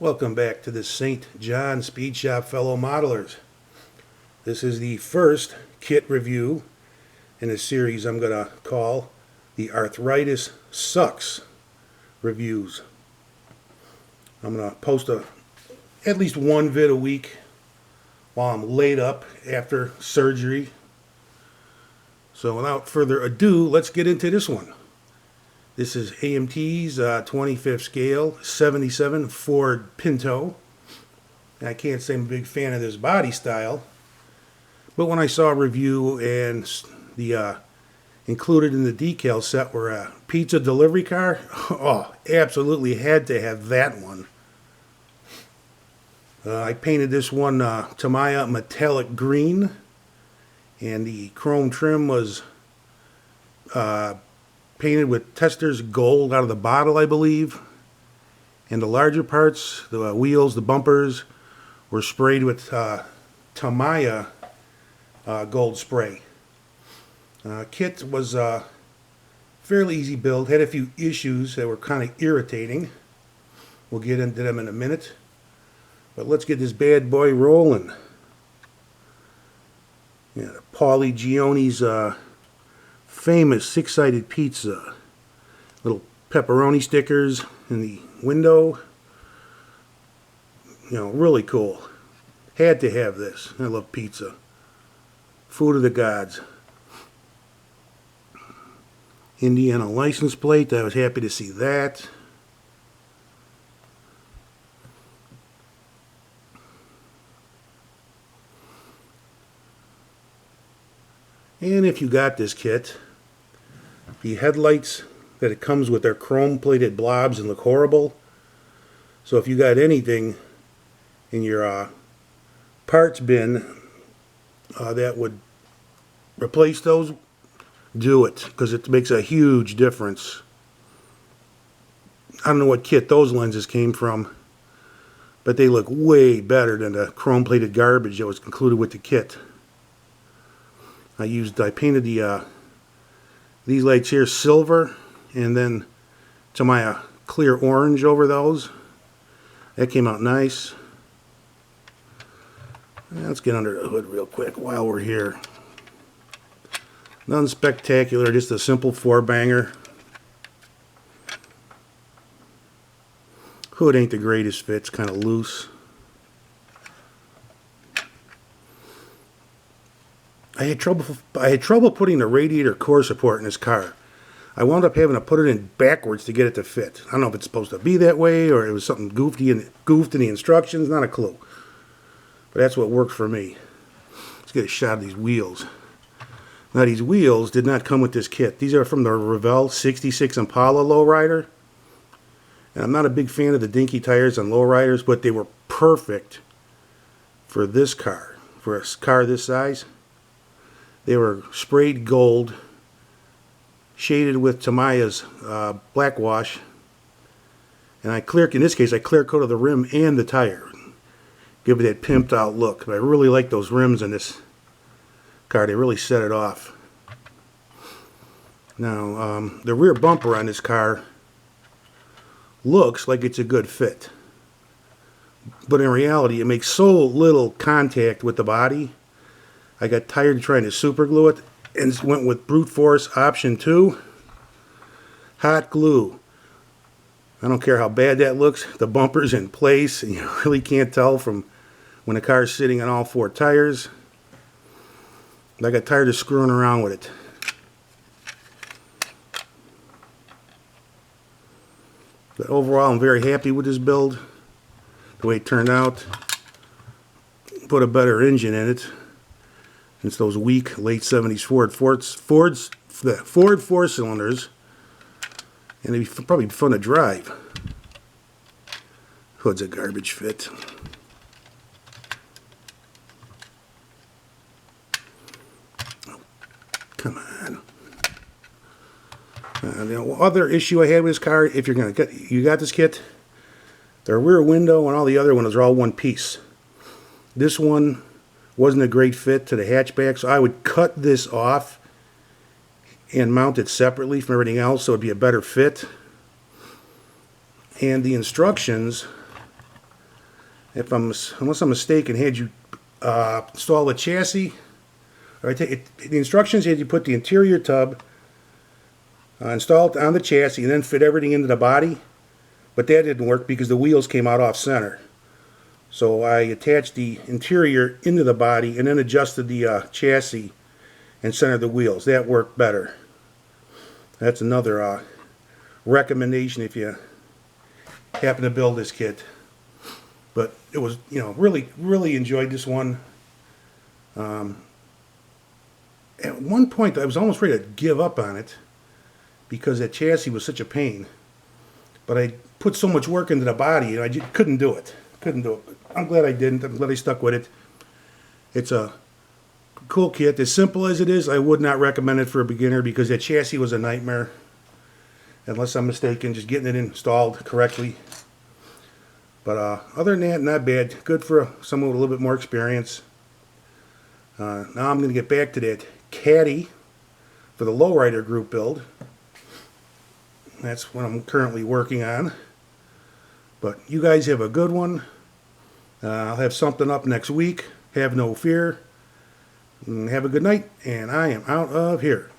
Welcome back to the St. John Speed Shop, fellow modelers. This is the first kit review in a series I'm going to call the Arthritis Sucks Reviews. I'm going to post at least one vid a week while I'm laid up after surgery. So without further ado, let's get into this one. This is AMT's 25th scale 77 Ford Pinto. And I can't say I'm a big fan of this body style, but when I saw a review and the included in the decal set were a pizza delivery car, oh, absolutely had to have that one. I painted this one Tamiya metallic green, and the chrome trim was painted with Tester's gold out of the bottle, I believe. And the larger parts, the wheels, the bumpers, were sprayed with Tamiya gold spray. Kit was fairly easy build, had a few issues that were kind of irritating. We'll get into them in a minute. But let's get this bad boy rolling. Yeah, Paulie Gioni's famous six-sided pizza. Little pepperoni stickers in the window. You know, really cool. Had to have this. I love pizza. Food of the gods. Indiana license plate. I was happy to see that. And if you got this kit, the headlights that it comes with are chrome-plated blobs and look horrible. So if you got anything in your parts bin that would replace those, do it, because it makes a huge difference. I don't know what kit those lenses came from, but they look way better than the chrome-plated garbage that was included with the kit. I painted these lights here silver, and then to my clear orange over those. That came out nice. Let's get under the hood real quick while we're here. Nothing spectacular, just a simple four-banger. Hood ain't the greatest fit, it's kind of loose. I had trouble putting the radiator core support in this car. I wound up having to put it in backwards to get it to fit. I don't know if it's supposed to be that way or it was something goofed in the instructions. Not a clue. But that's what worked for me. Let's get a shot of these wheels. Now these wheels did not come with this kit. These are from the Revell 66 Impala lowrider. And I'm not a big fan of the dinky tires on lowriders, but they were perfect for this car. For a car this size. They were sprayed gold, shaded with Tamiya's black wash, and in this case I clear coated the rim and the tire. Give it that pimped out look. But I really like those rims in this car. They really set it off. Now the rear bumper on this car looks like it's a good fit, but in reality it makes so little contact with the body. I got tired of trying to super glue it and went with brute force option 2. Hot glue. I don't care how bad that looks. The bumper's in place and you really can't tell from when the car's sitting on all four tires. I got tired of screwing around with it. But overall I'm very happy with this build. The way it turned out. Put a better engine in it. It's those weak late 70s Ford four-cylinders, and it'd be probably fun to drive. Hood's a garbage fit. Oh, come on. The other issue I had with this car, if you got this kit, the rear window and all the other windows are all one piece. This one wasn't a great fit to the hatchback, so I would cut this off and mount it separately from everything else so it'd be a better fit. And the instructions unless I'm mistaken, had you install the chassis. Or the instructions had you put the interior tub, install it on the chassis, and then fit everything into the body. But that didn't work because the wheels came out off center. So I attached the interior into the body and then adjusted the chassis and centered the wheels. That worked better. That's another recommendation if you happen to build this kit. But it was, really enjoyed this one. At one point, I was almost ready to give up on it because that chassis was such a pain. But I put so much work into the body, and I just couldn't do it. But I'm glad I didn't. I'm glad I stuck with it. It's a cool kit. As simple as it is, I would not recommend it for a beginner because that chassis was a nightmare. Unless I'm mistaken, just getting it installed correctly. But other than that, not bad. Good for someone with a little bit more experience. Now I'm going to get back to that caddy for the lowrider group build. That's what I'm currently working on. But you guys have a good one. I'll have something up next week. Have no fear. And have a good night. And I am out of here.